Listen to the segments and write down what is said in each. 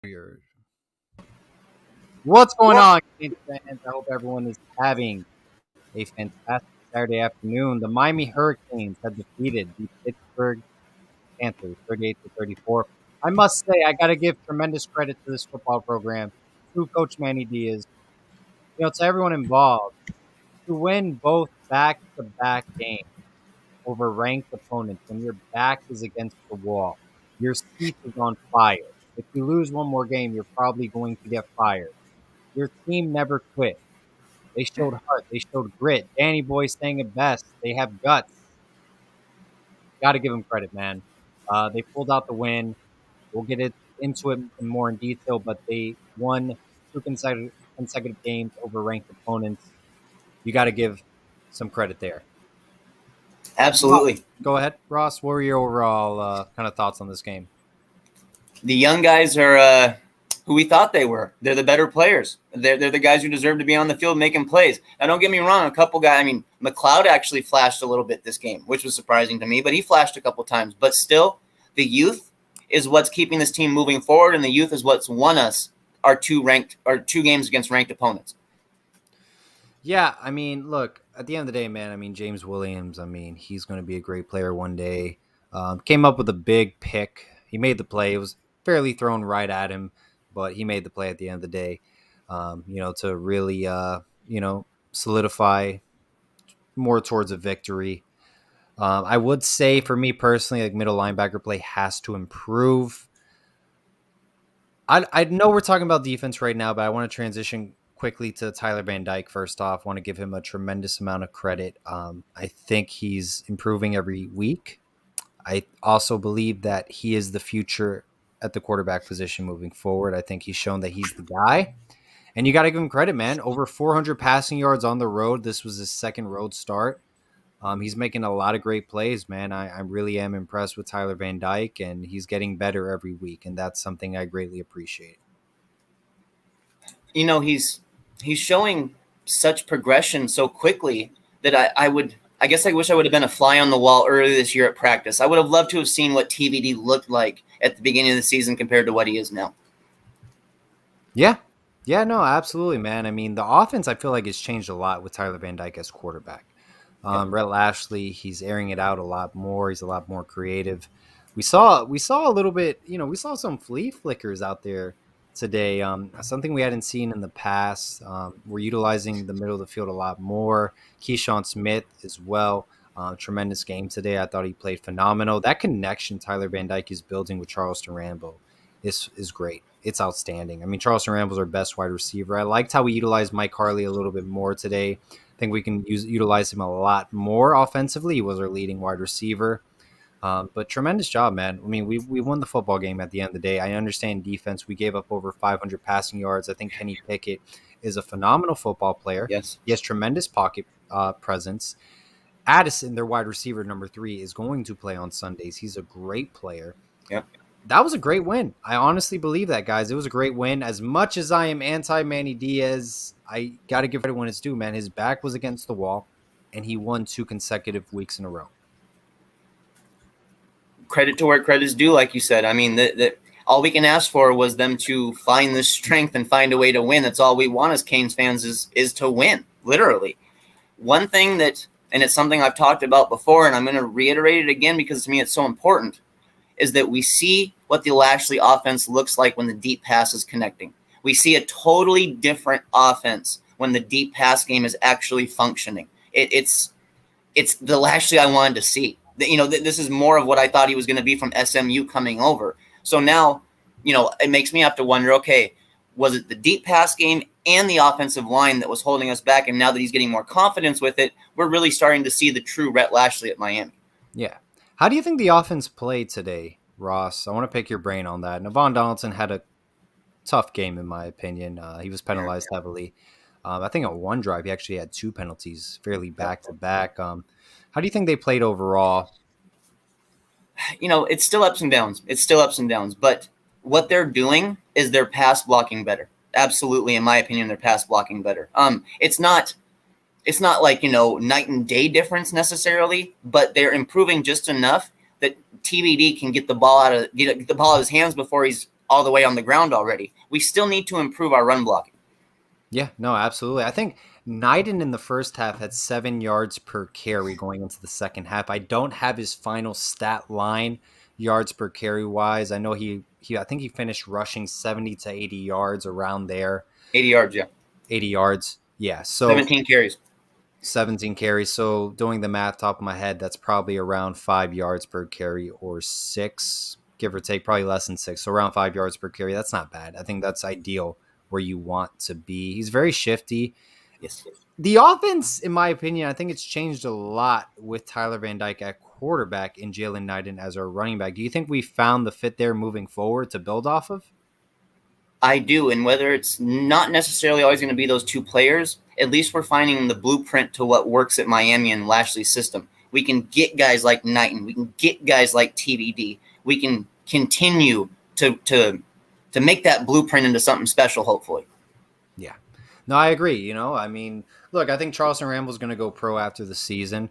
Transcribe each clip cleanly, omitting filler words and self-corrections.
Here. What's going on, Saints fans? I hope everyone is having a fantastic Saturday afternoon. The Miami Hurricanes have defeated the Pittsburgh Panthers 38-34. I must say, I got to give tremendous credit to this football program, to Coach Manny Diaz, to everyone involved, to win both back-to-back games over ranked opponents when your back is against the wall. Your seat is on fire. If you lose one more game, you're probably going to get fired. Your team never quit. They showed heart. They showed grit. Danny Boy saying it best. They have guts. Got to give them credit, man. They pulled out the win. We'll get into it more in detail, but they won two consecutive games over ranked opponents. You got to give some credit there. Absolutely. Go ahead, Ross. What were your overall kind of thoughts on this game? The young guys are who we thought they were. They're the better players. They're the guys who deserve to be on the field making plays. Now, don't get me wrong. A couple guys, McLeod actually flashed a little bit this game, which was surprising to me, but he flashed a couple times. But still, the youth is what's keeping this team moving forward, and the youth is what's won us our two games against ranked opponents. Yeah, look, at the end of the day, man, James Williams, he's going to be a great player one day. Came up with a big pick. He made the play. It was fairly thrown right at him, but he made the play at the end of the day, to really, solidify more towards a victory. I would say for me personally, like middle linebacker play has to improve. I know we're talking about defense right now, but I want to transition quickly to Tyler Van Dyke. First off, want to give him a tremendous amount of credit. I think he's improving every week. I also believe that he is the future at the quarterback position moving forward. I think he's shown that he's the guy. And you got to give him credit, man. Over 400 passing yards on the road. This was his second road start. He's making a lot of great plays, man. I really am impressed with Tyler Van Dyke, and he's getting better every week, and that's something I greatly appreciate. He's showing such progression so quickly that I wish I would have been a fly on the wall earlier this year at practice. I would have loved to have seen what TVD looked like at the beginning of the season compared to what he is now. Yeah, no, absolutely, man. The offense, I feel like, has changed a lot with Tyler Van Dyke as quarterback. Rhett Lashley, he's airing it out a lot more. He's a lot more creative. We saw a little bit, we saw some flea flickers out there today. Something we hadn't seen in the past. We're utilizing the middle of the field a lot more. Keyshawn Smith as well. Tremendous game today. I thought he played phenomenal. That connection Tyler Van Dyke is building with Charleston Rambo is great. It's outstanding. Charleston Rambo's our best wide receiver. I liked how we utilized Mike Harley a little bit more today. I think we can utilize him a lot more offensively. He was our leading wide receiver. But tremendous job, man. We won the football game at the end of the day. I understand defense. We gave up over 500 passing yards. I think Kenny Pickett is a phenomenal football player. Yes. He has tremendous pocket presence. Addison, their wide receiver, number 3, is going to play on Sundays. He's a great player. Yep. That was a great win. I honestly believe that, guys. It was a great win. As much as I am anti-Manny Diaz, I got to give credit when it's due, man. His back was against the wall, and he won 2 consecutive weeks in a row. Credit to where credit is due, like you said. All we can ask for was them to find the strength and find a way to win. That's all we want as Canes fans is to win, literally. One thing that, and it's something I've talked about before, and I'm going to reiterate it again because to me it's so important, is that we see what the Lashley offense looks like when the deep pass is connecting. We see a totally different offense when the deep pass game is actually functioning. It's the Lashley I wanted to see. This is more of what I thought he was going to be from SMU coming over. So now, it makes me have to wonder, okay, was it the deep pass game and the offensive line that was holding us back? And now that he's getting more confidence with it, we're really starting to see the true Rhett Lashley at Miami. Yeah. How do you think the offense played today, Ross? I want to pick your brain on that. Navon Donaldson had a tough game, in my opinion. He was penalized heavily. I think on one drive, he actually had 2 penalties fairly back-to-back. How do you think they played overall? It's still ups and downs. But what they're doing is they're pass blocking better. Absolutely, in my opinion, they're pass blocking better. It's not like, night and day difference necessarily, but they're improving just enough that TVD can get the ball out of his hands before he's all the way on the ground already. We still need to improve our run blocking. Yeah, no, absolutely. I think Knighton in the first half had 7 yards per carry going into the second half. I don't have his final stat line yards per carry wise. I know I think he finished rushing 70 to 80 yards around there. 80 yards, yeah. 80 yards. Yeah. So 17 carries. 17 carries. So doing the math top of my head, that's probably around 5 yards per carry or six, give or take, probably less than six. So around 5 yards per carry. That's not bad. I think that's ideal where you want to be. He's very shifty. Yes. The offense, in my opinion, I think it's changed a lot with Tyler Van Dyke at quarterback and Jalen Knighton as our running back. Do you think we found the fit there moving forward to build off of? I do, and whether it's not necessarily always going to be those two players, at least we're finding the blueprint to what works at Miami and Lashley's system. We can get guys like Knighton. We can get guys like TVD. We can continue to make that blueprint into something special, hopefully. Yeah. No, I agree. I mean, look, I think Charleston Ramble's going to go pro after the season.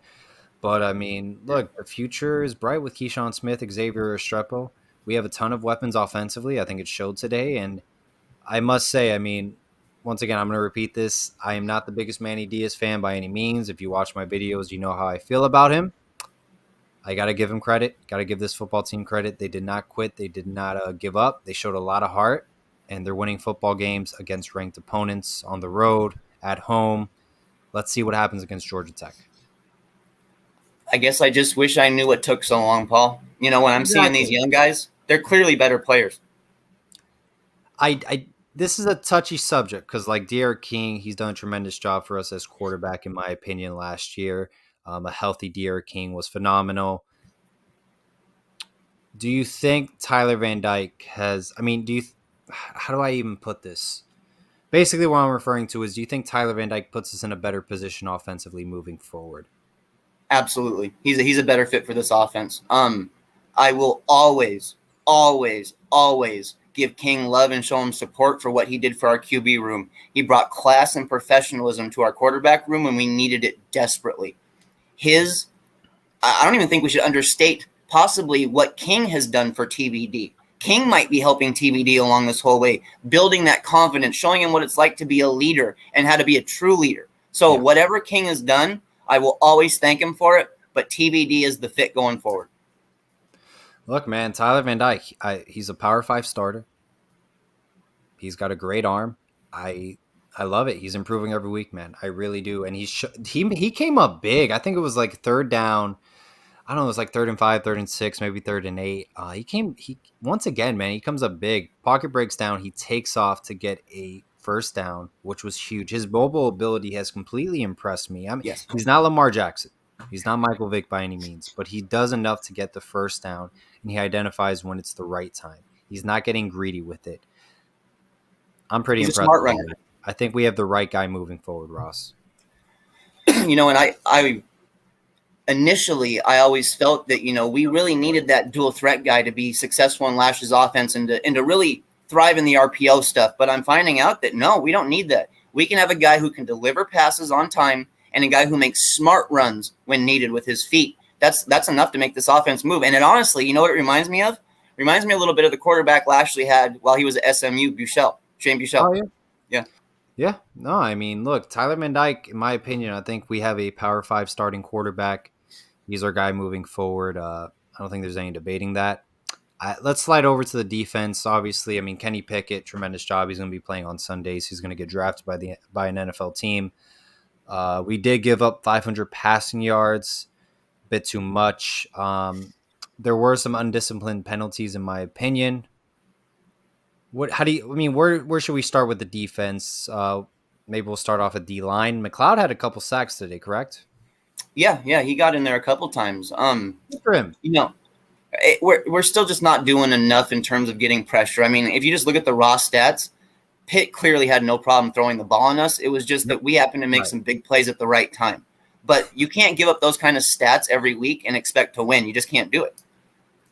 But, I mean, look, the future is bright with Keyshawn Smith, Xavier Restrepo. We have a ton of weapons offensively. I think it showed today. And I must say, I mean, once again, I'm going to repeat this. I am not the biggest Manny Diaz fan by any means. If you watch my videos, you know how I feel about him. I got to give him credit. Got to give this football team credit. They did not quit. They did not give up. They showed a lot of heart, and they're winning football games against ranked opponents on the road, at home. Let's see what happens against Georgia Tech. I guess I just wish I knew what took so long, Paul. When I'm seeing these young guys, they're clearly better players. This is a touchy subject because, like D'Eriq King, he's done a tremendous job for us as quarterback, in my opinion, last year. A healthy D'Eriq King was phenomenal. Do you think Tyler Van Dyke has? I mean, how do I even put this? Basically, what I'm referring to is, do you think Tyler Van Dyke puts us in a better position offensively moving forward? Absolutely, he's a better fit for this offense. I will always give King love and show him support for what he did for our QB room. He brought class and professionalism to our quarterback room when we needed it desperately. I don't even think we should understate possibly what King has done for TVD. King might be helping TVD along this whole way, building that confidence, showing him what it's like to be a leader and how to be a true leader. So whatever King has done, I will always thank him for it, but TVD is the fit going forward. Look, man, Tyler Van Dyke, he's a Power 5 starter. He's got a great arm. I love it. He's improving every week, man. I really do. And he came up big. I think it was like third down. I don't know. It was like 3rd and 5, 3rd and 6, maybe 3rd and 8. He once again, man. He comes up big. Pocket breaks down. He takes off to get a first down, which was huge. His mobile ability has completely impressed me. I mean, He's not Lamar Jackson. He's not Michael Vick by any means, but he does enough to get the first down, and he identifies when it's the right time. He's not getting greedy with it. I'm pretty impressed. He's a smart runner. I think we have the right guy moving forward, Ross. And I initially always felt that we really needed that dual threat guy to be successful in Lash's offense and to really thrive in the RPO stuff. But I'm finding out that no, we don't need that. We can have a guy who can deliver passes on time and a guy who makes smart runs when needed with his feet. That's enough to make this offense move. And it honestly, you know what it reminds me of? It reminds me a little bit of the quarterback Lashley had while he was at SMU, Shane Buechele. Oh, yeah. Yeah. No, I mean, look, Tyler Van Dyke, in my opinion, I think we have a Power 5 starting quarterback. He's our guy moving forward. I don't think there's any debating that. Let's slide over to the defense. Obviously, I mean, Kenny Pickett, tremendous job. He's going to be playing on Sundays. He's going to get drafted by an NFL team. We did give up 500 passing yards, a bit too much. There were some undisciplined penalties, in my opinion. Where should we start with the defense? Maybe we'll start off at D-line. McLeod had a couple sacks today, correct? Yeah, he got in there a couple times. Good for him. We're still just not doing enough in terms of getting pressure. I mean, if you just look at the raw stats, Pitt clearly had no problem throwing the ball on us. It was just that we happened to make some big plays at the right time. But you can't give up those kind of stats every week and expect to win. You just can't do it.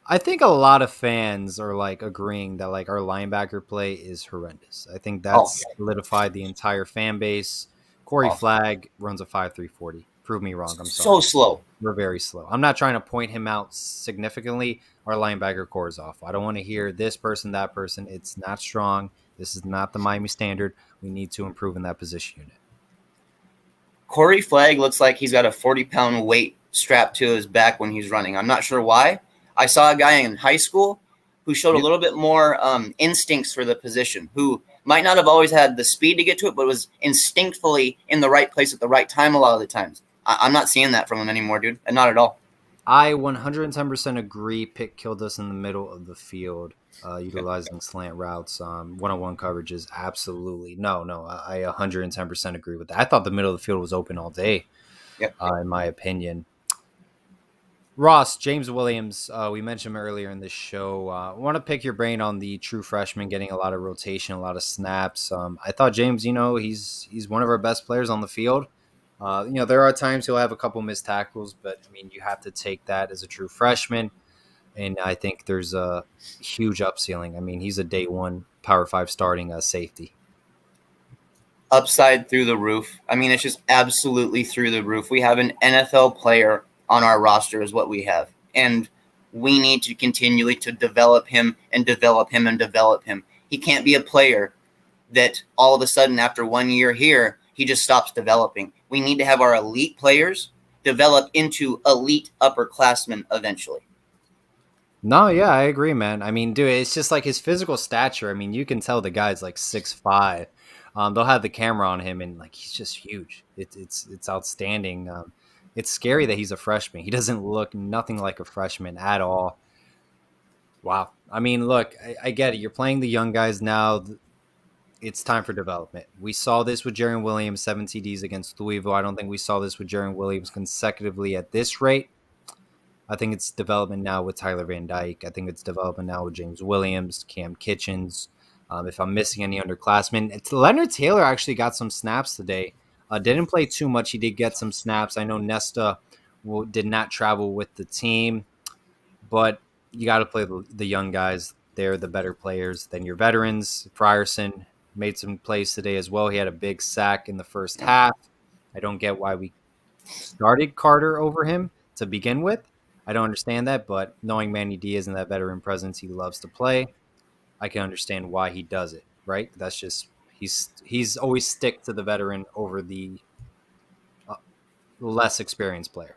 I think a lot of fans are agreeing that our linebacker play is horrendous. I think that's solidified the entire fan base. Corey Flagg runs a 5.340. Prove me wrong. I'm So sorry. slow. We're very slow. I'm not trying to point him out significantly. Our linebacker core is off. I don't want to hear this person, that person. It's not strong. This is not the Miami standard. We need to improve in that position unit. Corey Flagg looks like he's got a 40-pound weight strapped to his back when he's running. I'm not sure why. I saw a guy in high school who showed a Yep. little bit more instincts for the position, who might not have always had the speed to get to it, but was instinctively in the right place at the right time a lot of the times. I'm not seeing that from him anymore, dude. And not at all. I 110% agree. Pitt killed us in the middle of the field, utilizing slant routes, one-on-one coverages. Absolutely. No, I 110% agree with that. I thought the middle of the field was open all day, Yep. in my opinion. Ross, James Williams, we mentioned him earlier in the show. I want to pick your brain on the true freshman getting a lot of rotation, a lot of snaps. I thought James, he's one of our best players on the field. There are times he'll have a couple missed tackles, but I mean, you have to take that as a true freshman. And I think there's a huge upceiling. I mean, he's a day one Power Five starting safety. Upside through the roof. I mean, it's just absolutely through the roof. We have an NFL player on our roster, is what we have. And we need to continually to develop him and develop him and develop him. He can't be a player that all of a sudden after 1 year here, he just stops developing. We need to have our elite players develop into elite upperclassmen eventually. No, yeah, I agree, man. I mean, dude, it's just like his physical stature. I mean, you can tell the guy's like 6'5". They'll have the camera on him, and like he's just huge. It's outstanding. It's scary that he's a freshman. He doesn't look nothing like a freshman at all. Wow. I mean, look, I get it. You're playing the young guys now. It's time for development. We saw this with Jaron Williams, 7 TDs against Louisville. I don't think we saw this with Jaron Williams consecutively at this rate. I think it's development now with Tyler Van Dyke. I think it's development now with James Williams, Cam Kitchens. If I'm missing any underclassmen, Leonard Taylor actually got some snaps today. Didn't play too much. He did get some snaps. I know Nesta did not travel with the team, but you got to play the young guys. They're the better players than your veterans. Frierson made some plays today as well. He had a big sack in the first half. I don't get why we started Carter over him to begin with. I don't understand that, but knowing Manny Diaz and that veteran presence he loves to play, I can understand why he does it, right? That's just he's always stick to the veteran over the uh, less experienced player.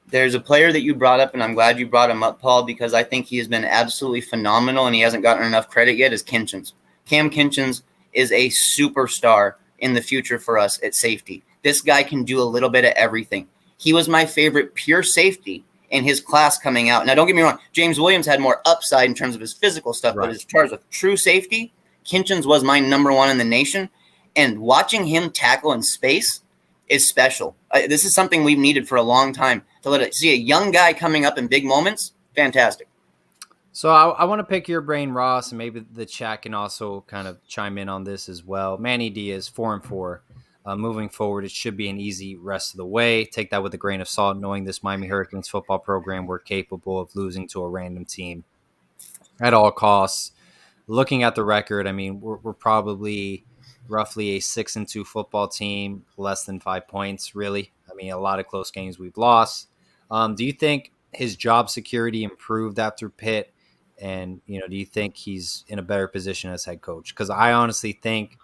There's a player that you brought up, and I'm glad you brought him up, Paul, because I think he has been absolutely phenomenal, and he hasn't gotten enough credit yet, is Kinchens. Cam Kinchens is a superstar in the future for us at safety. This guy can do a little bit of everything. He was my favorite pure safety in his class coming out. Now, don't get me wrong. James Williams had more upside in terms of his physical stuff, Right. but as far as a true safety, Kinchens was my number one in the nation. And watching him tackle in space is special. This is something we've needed for a long time. To let it see a young guy coming up in big moments, fantastic. So I want to pick your brain, Ross, and maybe the chat can also kind of chime in on this as well. Manny Diaz, 4-4. Moving forward, it should be an easy rest of the way. Take that with a grain of salt, knowing this Miami Hurricanes football program, we're capable of losing to a random team at all costs. Looking at the record, I mean, we're probably roughly a 6-2 football team, less than 5 points, really. I mean, a lot of close games we've lost. Do you think his job security improved after Pitt? And, do you think he's in a better position as head coach? Because I honestly think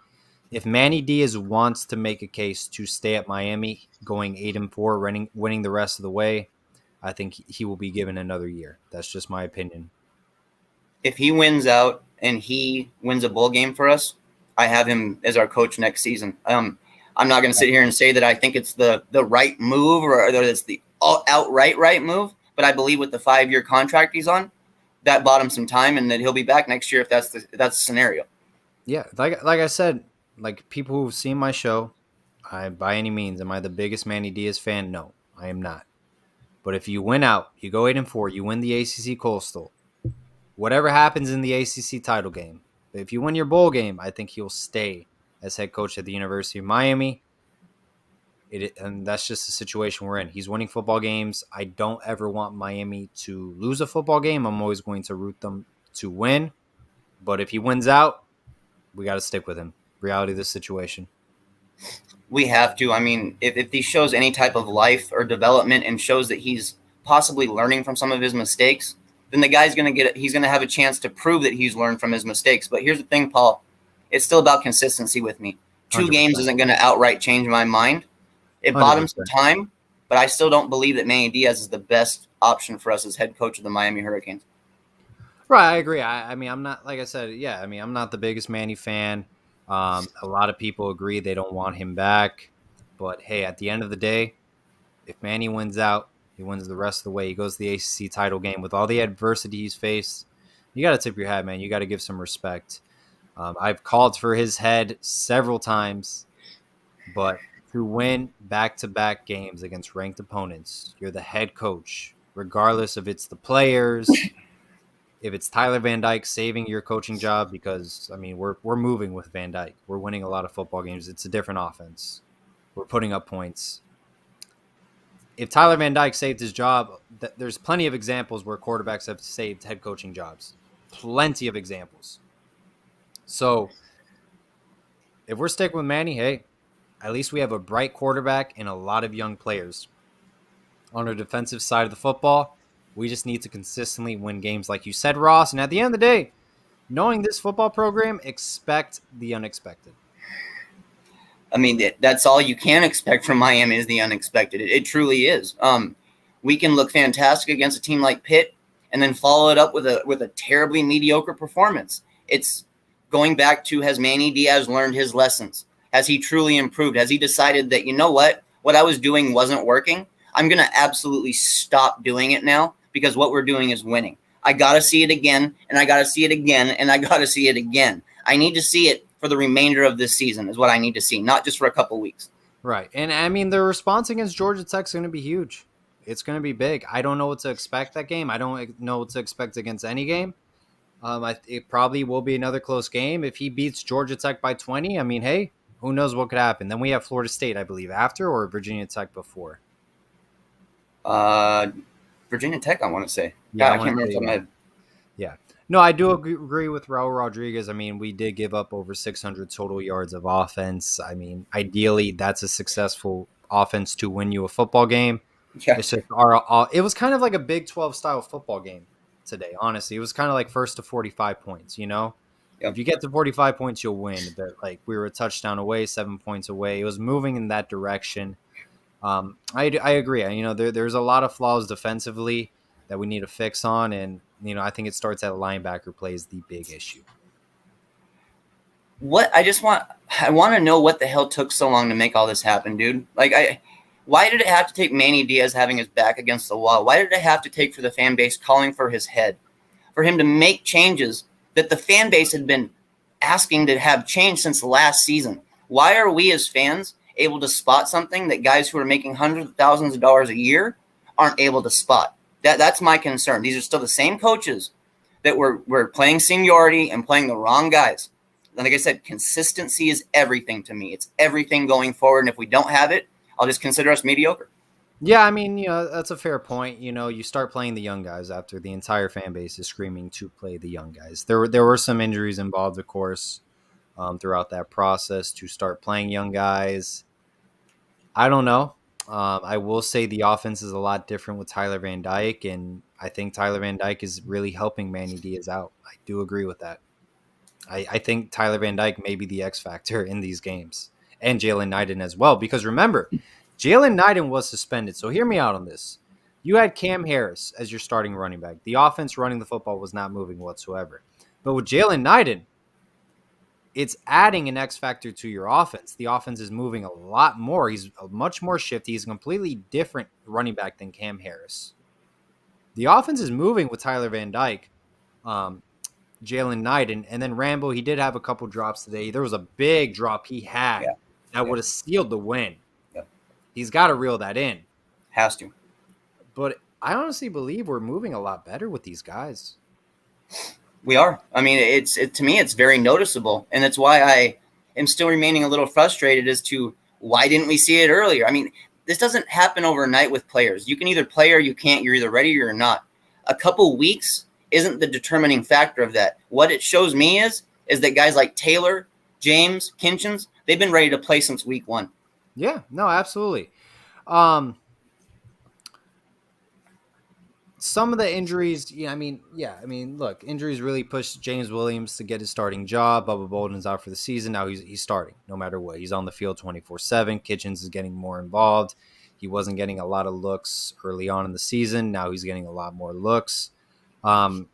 if Manny Diaz wants to make a case to stay at Miami, going 8-4, winning the rest of the way, I think he will be given another year. That's just my opinion. If he wins out and he wins a bowl game for us, I have him as our coach next season. I'm not going to sit here and say that I think it's the right move or that it's the outright right move, but I believe with the 5-year contract he's on, that bought him some time, and that he'll be back next year if that's the scenario. Yeah, like I said, like people who've seen my show, I by any means am I the biggest Manny Diaz fan? No, I am not. But if you win out, you go 8-4, you win the ACC Coastal, whatever happens in the ACC title game, if you win your bowl game, I think he'll stay as head coach at the University of Miami. And that's just the situation we're in. He's winning football games. I don't ever want Miami to lose a football game. I'm always going to root them to win. But if he wins out, we got to stick with him. Reality of the situation. We have to. I mean, if he shows any type of life or development and shows that he's possibly learning from some of his mistakes, then the guy's going to he's going to have a chance to prove that he's learned from his mistakes. But here's the thing, Paul, it's still about consistency with me. Two games 100%. isn't going to outright change my mind. It bought him some 100%. time, but I still don't believe that Manny Diaz is the best option for us as head coach of the Miami Hurricanes. Right, I agree. I mean, I'm not, like I said, yeah, I mean, I'm not the biggest Manny fan. A lot of people agree they don't want him back. But hey, at the end of the day, if Manny wins out, he wins the rest of the way. He goes to the ACC title game with all the adversity he's faced. You got to tip your hat, man. You got to give some respect. I've called for his head several times, but to win back-to-back games against ranked opponents, you're the head coach, regardless if it's the players, if it's Tyler Van Dyke saving your coaching job, because I mean we're moving with Van Dyke. We're winning a lot of football games. It's a different offense. We're putting up points. If Tyler Van Dyke saved his job, there's plenty of examples where quarterbacks have saved head coaching jobs. Plenty of examples. So if we're sticking with Manny, hey, at least we have a bright quarterback and a lot of young players. On our defensive side of the football, we just need to consistently win games like you said, Ross. And at the end of the day, knowing this football program, expect the unexpected. I mean, that's all you can expect from Miami is the unexpected. It truly is. We can look fantastic against a team like Pitt and then follow it up with a terribly mediocre performance. It's going back to, has Manny Diaz learned his lessons? Has he truly improved? Has he decided that, you know what I was doing wasn't working? I'm going to absolutely stop doing it now because what we're doing is winning. I got to see it again, and I got to see it again, and I got to see it again. I need to see it for the remainder of this season is what I need to see, not just for a couple weeks. Right. And I mean, the response against Georgia Tech is going to be huge. It's going to be big. I don't know what to expect that game. I don't know what to expect against any game. It probably will be another close game. If he beats Georgia Tech by 20, I mean, hey, who knows what could happen? Then we have Florida State, I believe, after, or Virginia Tech before. Virginia Tech, I want to say. Yeah, I can't remember. My head. Yeah. No, I do agree with Raul Rodriguez. I mean, we did give up over 600 total yards of offense. I mean, ideally, that's a successful offense to win you a football game. Yeah. It's just it was kind of like a Big 12 style football game today, honestly. It was kind of like first to 45 points, you know? Yep. If you get to 45 points, you'll win. But like we were a touchdown away, 7 points away. It was moving in that direction. I agree. You know, there's a lot of flaws defensively that we need to fix on, and you know, I think it starts at linebacker play is the big issue. I want to know what the hell took so long to make all this happen, dude. Why did it have to take Manny Diaz having his back against the wall? Why did it have to take for the fan base calling for his head, for him to make changes that the fan base had been asking to have changed since last season? Why are we as fans able to spot something that guys who are making hundreds of thousands of dollars a year aren't able to spot? That's my concern. These are still the same coaches that were playing seniority and playing the wrong guys. And like I said, consistency is everything to me. It's everything going forward. And if we don't have it, I'll just consider us mediocre. Yeah, I mean, you know, that's a fair point. You know, you start playing the young guys after the entire fan base is screaming to play the young guys. There were some injuries involved, of course, throughout that process to start playing young guys. I don't know. I will say the offense is a lot different with Tyler Van Dyke, and I think Tyler Van Dyke is really helping Manny Diaz out. I do agree with that. I think Tyler Van Dyke may be the X factor in these games, and Jalen Knighton as well. Because remember, Jalen Knighton was suspended. So hear me out on this. You had Cam Harris as your starting running back. The offense running the football was not moving whatsoever. But with Jalen Knighton, it's adding an X factor to your offense. The offense is moving a lot more. He's much more shifty. He's a completely different running back than Cam Harris. The offense is moving with Tyler Van Dyke, Jalen Knighton, and then Rambo. He did have a couple drops today. There was a big drop he had that would have sealed the win. Yep. He's got to reel that in. Has to. But I honestly believe we're moving a lot better with these guys. We are. I mean, to me, it's very noticeable. And that's why I am still remaining a little frustrated as to why didn't we see it earlier? I mean, this doesn't happen overnight with players. You can either play or you can't. You're either ready or you're not. A couple weeks isn't the determining factor of that. What it shows me is that guys like Taylor, James, Kinchins, they've been ready to play since week one. Yeah, no, absolutely. Um, some of the injuries, I mean, look, injuries really pushed James Williams to get his starting job. Bubba Bolden's out for the season. Now he's starting no matter what. He's on the field 24/7. Kitchens is getting more involved. He wasn't getting a lot of looks early on in the season. Now he's getting a lot more looks. Um,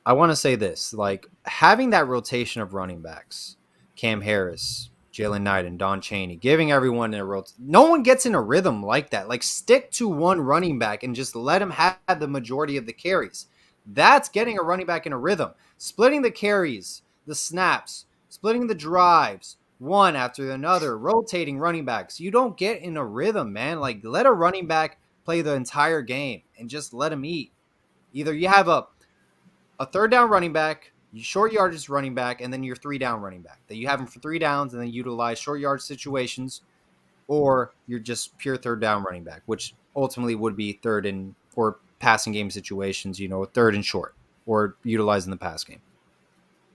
I want to say this, like having that rotation of running backs, Cam Harris, Jalen Knight, and Don Chaney, giving everyone a no one gets in a rhythm like that. Like stick to one running back and just let him have the majority of the carries. That's getting a running back in a rhythm. Splitting the carries, the snaps, splitting the drives, one after another, rotating running backs. You don't get in a rhythm, man. Like let a running back play the entire game and just let him eat. Either you have a third down running back, short yardage running back, and then your 3 down running back. That you have them for 3 downs and then utilize short yard situations, or you're just pure third down running back, which ultimately would be third and or passing game situations, third and short, or utilizing the pass game.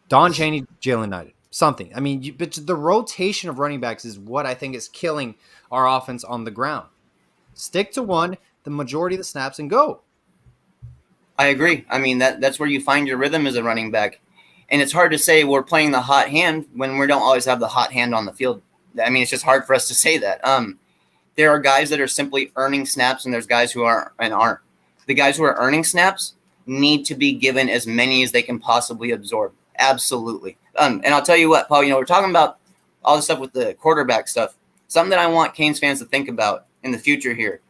Don Chaney, Jalen Knight, something. I mean, but the rotation of running backs is what I think is killing our offense on the ground. Stick to one, the majority of the snaps, and go. I agree. I mean, that's where you find your rhythm as a running back. And it's hard to say we're playing the hot hand when we don't always have the hot hand on the field. I mean, it's just hard for us to say that. There are guys that are simply earning snaps, and there's guys who are and aren't. The guys who are earning snaps need to be given as many as they can possibly absorb. Absolutely. And I'll tell you what, Paul, we're talking about all this stuff with the quarterback stuff. Something that I want Canes fans to think about in the future here.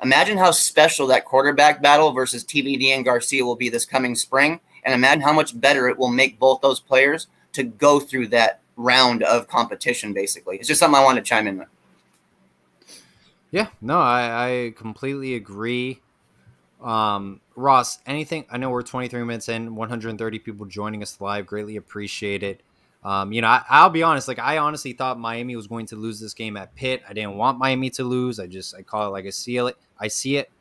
Imagine how special that quarterback battle versus TBD and Garcia will be this coming spring. And imagine how much better it will make both those players to go through that round of competition, basically. It's just something I want to chime in with. Yeah, no, I completely agree. Ross, anything? I know we're 23 minutes in, 130 people joining us live. Greatly appreciate it. I'll be honest. Like, I honestly thought Miami was going to lose this game at Pitt. I didn't want Miami to lose. I call it like I see it.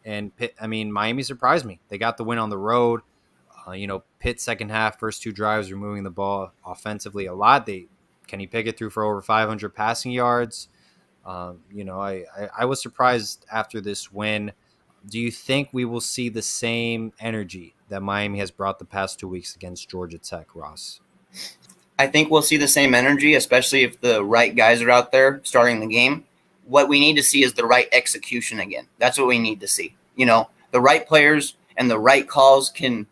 And Pitt. I mean, Miami surprised me. They got the win on the road. Pitt second half, first 2 drives, removing the ball offensively a lot. Kenny Pickett threw for over 500 passing yards. I was surprised after this win. Do you think we will see the same energy that Miami has brought the past 2 weeks against Georgia Tech, Ross? I think we'll see the same energy, especially if the right guys are out there starting the game. What we need to see is the right execution again. That's what we need to see. The right players and the right calls can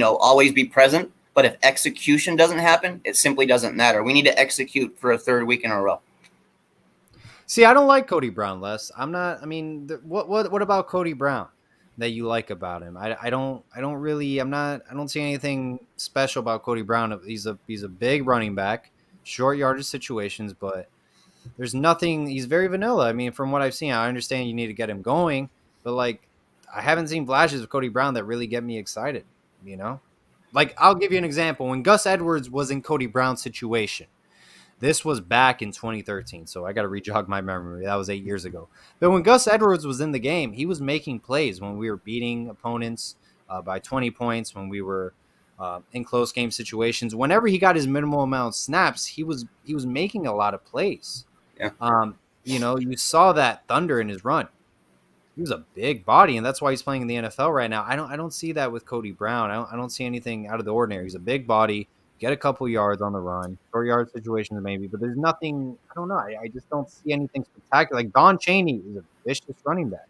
always be present. But if execution doesn't happen, it simply doesn't matter. We need to execute for a third week in a row. See, I don't like Cody Brown, Les. I'm not. I mean, what about Cody Brown that you like about him? I don't really. I'm not. I don't see anything special about Cody Brown. He's a big running back, short yardage situations, but there's nothing. He's very vanilla. I mean, from what I've seen, I understand you need to get him going, but like, I haven't seen flashes of Cody Brown that really get me excited. Like I'll give you an example. When Gus Edwards was in Cody Brown's situation. This was back in 2013, so I got to rejog my memory. That was 8 years ago. But when Gus Edwards was in the game, he was making plays when we were beating opponents by 20 points, when we were in close game situations. Whenever he got his minimal amount of snaps, he was making a lot of plays. Yeah. You saw that thunder in his run. He was a big body, and that's why he's playing in the NFL right now. I don't see that with Cody Brown. I don't see anything out of the ordinary. He's a big body, get a couple yards on the run, short yard situations maybe, but there's nothing. I don't know. I just don't see anything spectacular. Like Don Chaney is a vicious running back.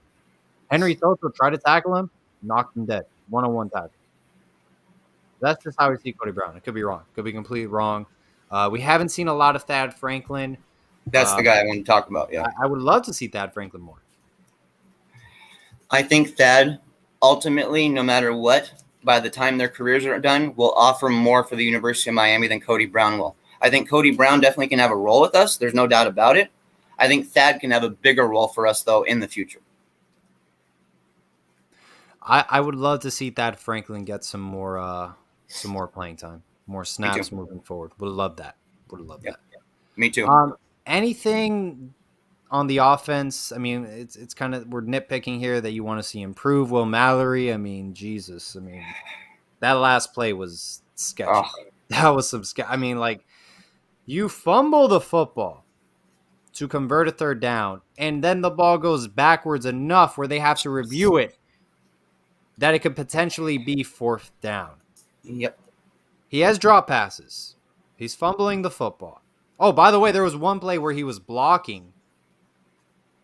Henry Soto tried to tackle him, knocked him dead, 1-on-1 tackle. That's just how I see Cody Brown. I could be wrong. Could be completely wrong. We haven't seen a lot of Thad Franklin. That's the guy I want to talk about. Yeah, I would love to see Thad Franklin more. I think Thad ultimately, no matter what, by the time their careers are done, will offer more for the University of Miami than Cody Brown will. I think Cody Brown definitely can have a role with us. There's no doubt about it. I think Thad can have a bigger role for us, though, in the future. I would love to see Thad Franklin get some more playing time, more snaps moving forward. Would love that. That. Me too. Anything on the offense? I mean, it's kind of, we're nitpicking here that you want to see improve. Will Mallory, I mean, Jesus. I mean, that last play was sketchy. That was some I mean, like, you fumble the football. to convert a third down, and then the ball goes backwards enough where they have to review it, that it could potentially be fourth down. Yep. He has drop passes. He's fumbling the football. Oh, by the way, there was one play where he was blocking,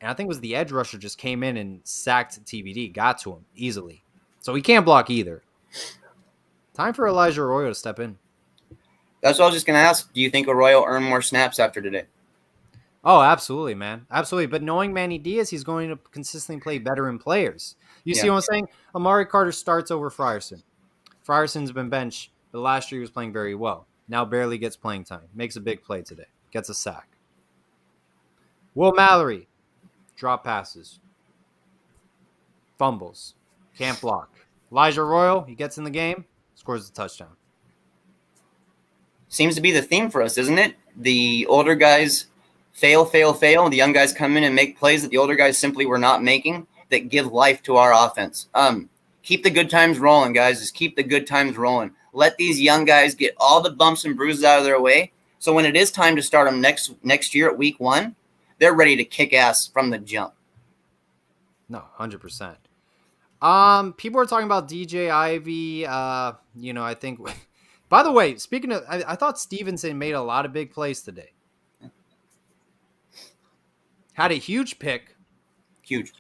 and I think it was the edge rusher just came in and sacked TBD, got to him easily. So he can't block either. Time for Elijah Arroyo to step in. That's what I was just going to ask. Do you think Arroyo will earn more snaps after today? Oh, absolutely, man. Absolutely. But knowing Manny Diaz, he's going to consistently play veteran players. You see what I'm saying? Amari Carter starts over Frierson. Frierson's been benched, but last year he was playing very well. Now barely gets playing time. Makes a big play today. Gets a sack. Will Mallory, drop passes. Fumbles. Can't block. Elijah Arroyo, he gets in the game, scores a touchdown. Seems to be the theme for us, isn't it? The older guys fail. The young guys come in and make plays that the older guys simply were not making that give life to our offense. Keep the good times rolling, guys. Just keep the good times rolling. Let these young guys get all the bumps and bruises out of their way. So when it is time to start them next year at week 1, they're ready to kick ass from the jump. No, 100%. People are talking about DJ Ivy. I think. By the way, speaking of, I thought Stevenson made a lot of big plays today. Had a huge pick. Huge.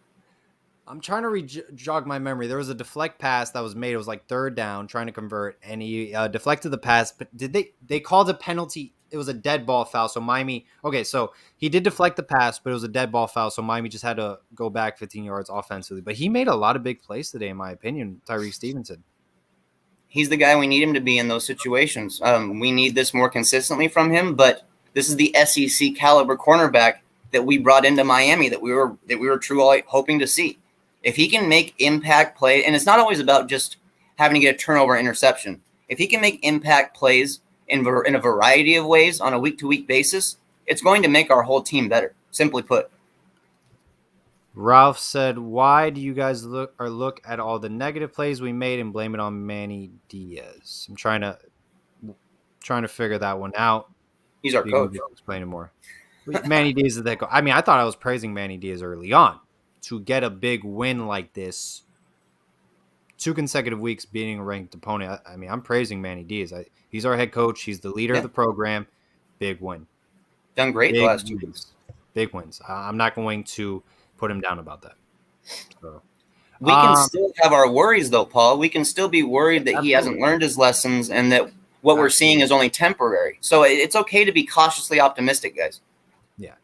I'm trying to jog my memory. There was a deflect pass that was made. It was like third down, trying to convert, and he deflected the pass. But they called a penalty? It was a dead ball foul. So Miami. Okay, so he did deflect the pass, but it was a dead ball foul. So Miami just had to go back 15 yards offensively. But he made a lot of big plays today, in my opinion. Tyreek Stevenson. He's the guy we need him to be in those situations. We need this more consistently from him. But this is the SEC caliber cornerback that we brought into Miami that we were truly hoping to see. If he can make impact play, and it's not always about just having to get a turnover interception. If he can make impact plays in a variety of ways on a week-to-week basis, it's going to make our whole team better, simply put. Ralph said, why do you guys look at all the negative plays we made and blame it on Manny Diaz? I'm trying to figure that one out. He's our coach. Explain it more. Manny Diaz is that coach. I mean, I thought I was praising Manny Diaz early on. To get a big win like this, 2 consecutive weeks beating a ranked opponent. I mean, I'm praising Manny Diaz. He's our head coach. He's the leader of the program. Big win. Done great the last 2 weeks. Big wins. I'm not going to put him down about that. So, we can still have our worries, though, Paul. We can still be worried that absolutely. He hasn't learned his lessons and that what we're seeing is only temporary. So it's okay to be cautiously optimistic, guys. Yeah.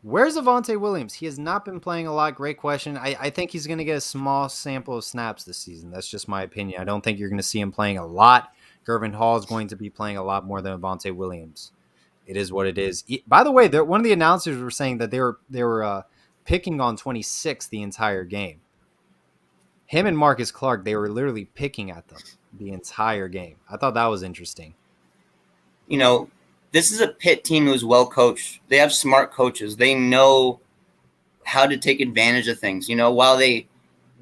Where's Avonte Williams? He has not been playing a lot. Great question. I think he's going to get a small sample of snaps this season. That's just my opinion. I don't think you're going to see him playing a lot. Gervin Hall is going to be playing a lot more than Avonte Williams. It is what it is. By the way, one of the announcers were saying that they were picking on 26 the entire game. Him and Marcus Clark, they were literally picking at them the entire game. I thought that was interesting. You know, this is a Pitt team who's well coached. They have smart coaches. They know how to take advantage of things. You know, while they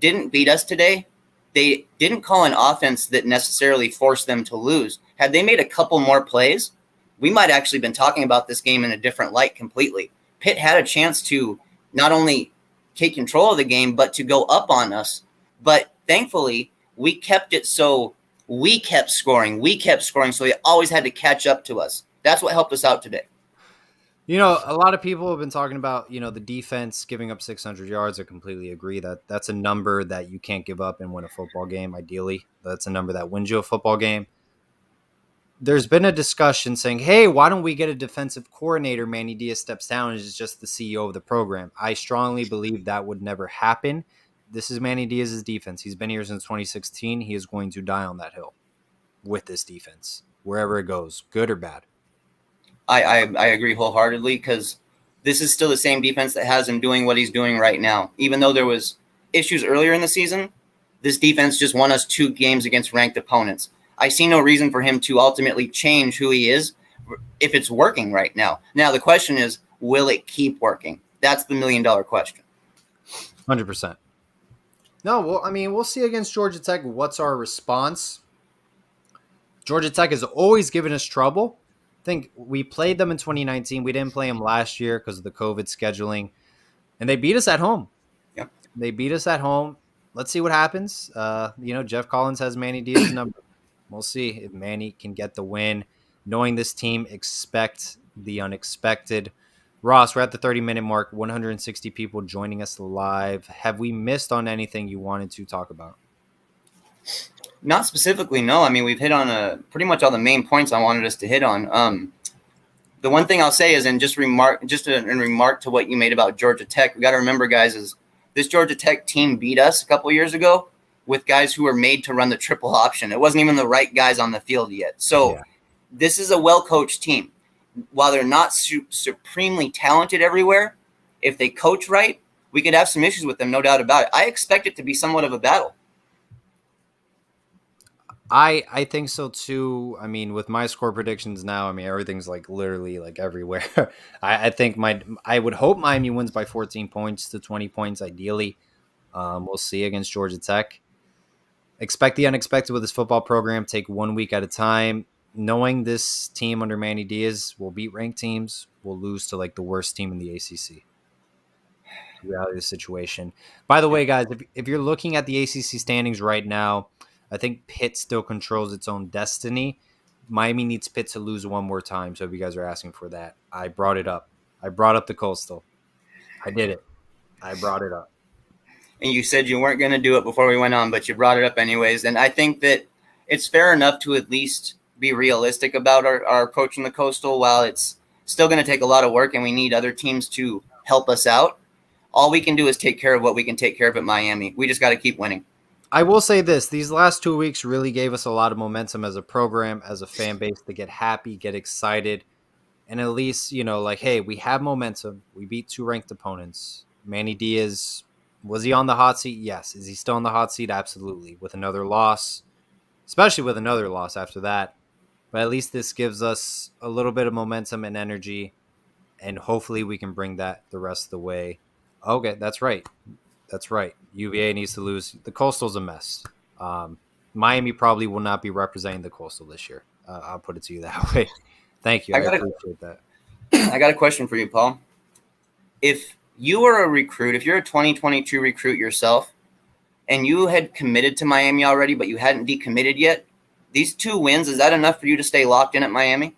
didn't beat us today, they didn't call an offense that necessarily forced them to lose. Had they made a couple more plays, we might actually been talking about this game in a different light completely. Pitt had a chance to not only take control of the game, but to go up on us. But thankfully, we kept it so we kept scoring. So they always had to catch up to us. That's what helped us out today. You know, a lot of people have been talking about, the defense giving up 600 yards. I completely agree that that's a number that you can't give up and win a football game, ideally. That's a number that wins you a football game. There's been a discussion saying, hey, why don't we get a defensive coordinator? Manny Diaz steps down and is just the CEO of the program. I strongly believe that would never happen. This is Manny Diaz's defense. He's been here since 2016. He is going to die on that hill with this defense, wherever it goes, good or bad. I agree wholeheartedly because this is still the same defense that has him doing what he's doing right now. Even though there was issues earlier in the season, this defense just won us 2 games against ranked opponents. I see no reason for him to ultimately change who he is if it's working right now. Now, the question is, will it keep working? That's the $1 million question. 100%. No, well, I mean, we'll see against Georgia Tech what's our response. Georgia Tech has always given us trouble. think we played them in 2019. We didn't play them last year because of the COVID scheduling, and they beat us at home. Yep. They beat us at home. Let's see what happens. Jeff Collins has Manny Diaz's number. We'll see if Manny can get the win. Knowing this team, expect the unexpected. Ross, we're at the 30-minute mark, 160 people joining us live. Have we missed on anything you wanted to talk about? Not specifically, no. I mean, we've hit on pretty much all the main points I wanted us to hit on. The one thing I'll say is, and in remark to what you made about Georgia Tech, we got to remember, guys, is this Georgia Tech team beat us a couple years ago with guys who were made to run the triple option. It wasn't even the right guys on the field yet. So This is a well-coached team. While they're not supremely talented everywhere, if they coach right, we could have some issues with them, no doubt about it. I expect it to be somewhat of a battle. I think so too. I mean, with my score predictions now, I mean everything's like literally like everywhere. I think I would hope Miami wins by 14 points to 20 points ideally. We'll see against Georgia Tech. Expect the unexpected with this football program. Take 1 week at a time. Knowing this team under Manny Diaz will beat ranked teams, will lose to like the worst team in the ACC. Reality of the situation. By the way, guys, if you're looking at the ACC standings right now, I think Pitt still controls its own destiny. Miami needs Pitt to lose one more time. So if you guys are asking for that, I brought it up. I brought up the Coastal. I did it. I brought it up. And you said you weren't going to do it before we went on, but you brought it up anyways. And I think that it's fair enough to at least be realistic about our approach in the Coastal. While it's still going to take a lot of work and we need other teams to help us out, all we can do is take care of what we can take care of at Miami. We just got to keep winning. I will say this. These last 2 weeks really gave us a lot of momentum as a program, as a fan base, to get happy, get excited, and at least, like, hey, we have momentum. We beat 2 ranked opponents. Manny Diaz, was he on the hot seat? Yes. Is he still on the hot seat? Absolutely. With another loss, especially with another loss after that. But at least this gives us a little bit of momentum and energy, and hopefully we can bring that the rest of the way. Okay, that's right. That's right. UVA needs to lose. The Coastal's a mess. Miami probably will not be representing the Coastal this year. I'll put it to you that way. Thank you. I appreciate that. I got a question for you, Paul. If you were a recruit, if you're a 2022 recruit yourself, and you had committed to Miami already, but you hadn't decommitted yet, these 2 wins, is that enough for you to stay locked in at Miami?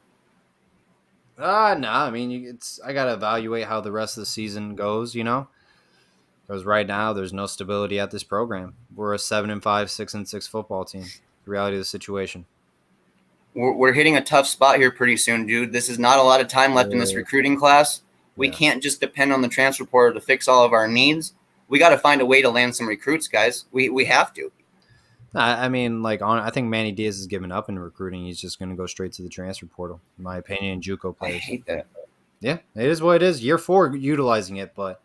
No. I mean, I got to evaluate how the rest of the season goes, Because right now, there's no stability at this program. We're a 7-5, 6-6 football team. The reality of the situation. We're hitting a tough spot here pretty soon, dude. This is not a lot of time left in this recruiting class. We can't just depend on the transfer portal to fix all of our needs. We got to find a way to land some recruits, guys. We have to. I mean, I think Manny Diaz has given up in recruiting. He's just going to go straight to the transfer portal, in my opinion. JUCO players. I hate that. Yeah, it is what it is. Year 4 utilizing it, but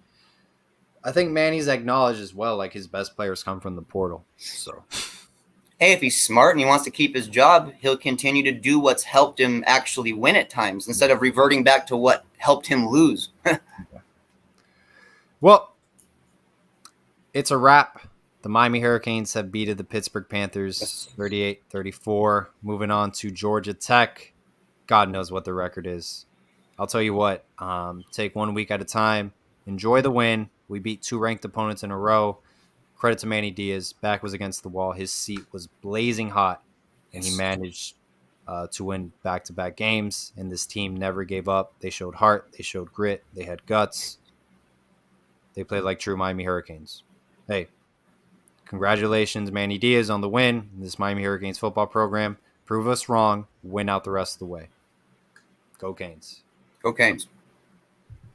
I think Manny's acknowledged as well, like his best players come from the portal. So, hey, if he's smart and he wants to keep his job, he'll continue to do what's helped him actually win at times instead of reverting back to what helped him lose. Well, it's a wrap. The Miami Hurricanes have beaten the Pittsburgh Panthers 38-34. Moving on to Georgia Tech. God knows what the record is. I'll tell you what, take 1 week at a time. Enjoy the win. We beat 2 ranked opponents in a row. Credit to Manny Diaz. Back was against the wall. His seat was blazing hot, and he managed to win back-to-back games. And this team never gave up. They showed heart. They showed grit. They had guts. They played like true Miami Hurricanes. Hey, congratulations, Manny Diaz, on the win. This Miami Hurricanes football program. Prove us wrong. Win out the rest of the way. Go Canes. Go Canes.